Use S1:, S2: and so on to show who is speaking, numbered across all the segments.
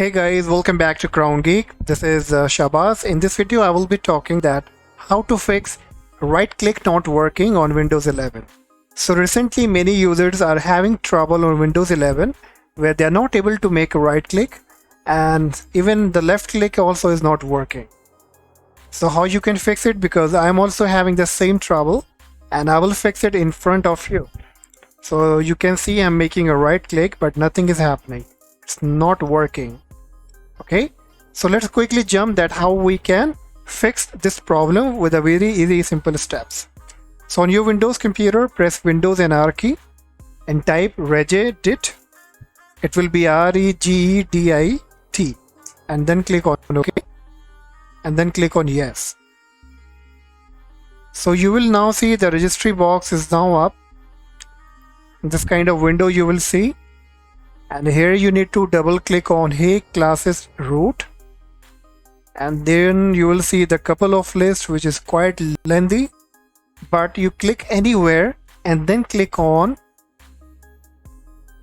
S1: Hey guys, welcome back to Crown Geek. This is Shabazz. In this video, I will be talking that how to fix right-click not working on Windows 11. So recently, many users are having trouble on Windows 11 where they are not able to make a right-click, and even the left-click also is not working. So how you can fix it? Because I am also having the same trouble, and I will fix it in front of you. So you can see I'm making a right-click, but nothing is happening. It's not working. Okay, so let's quickly jump that how we can fix this problem with a very easy simple steps. So on your Windows computer, press Windows and R key and type Regedit. It will be Regedit and then click on OK and then click on yes. So you will now see the registry box is now up. This kind of window you will see. And here you need to double click on Hey Classes Root, and then you will see the couple of lists which is quite lengthy, but you click anywhere and then click on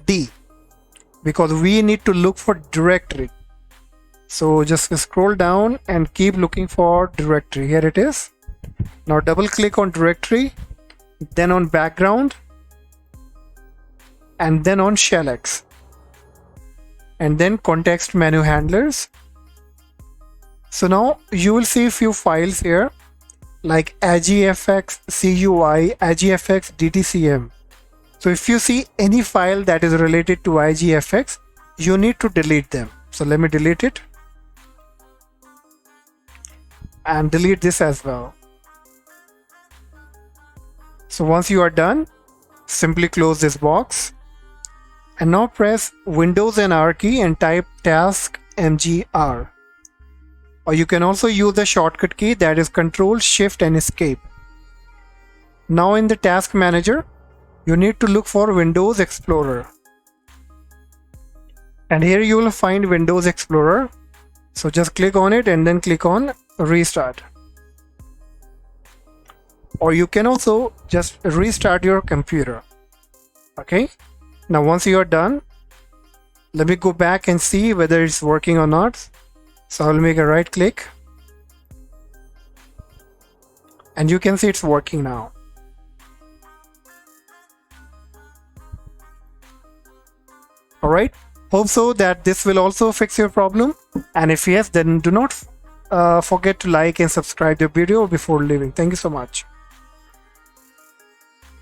S1: D because we need to look for directory. So just scroll down and keep looking for directory. Here it is. Now double click on directory, then on background, and then on shellex, and then ContextMenuHandlers. So now you will see a few files here like agfx CUI, agfx DTCM. So if you see any file that is related to agfx, you need to delete them. So let me delete it and delete this as well. So once you are done, simply close this box. And now press Windows and R key and type task mgr. Or you can also use the shortcut key that is Control Shift and Escape. Now in the task manager, you need to look for Windows Explorer. And here you will find Windows Explorer. So just click on it and then click on Restart. Or you can also just restart your computer. Okay. Now once you are done, let me go back and see whether it's working or not. So I'll make a right click and you can see it's working now. Alright, hope so that this will also fix your problem, and if yes, then do not forget to like and subscribe the video before leaving. Thank you so much.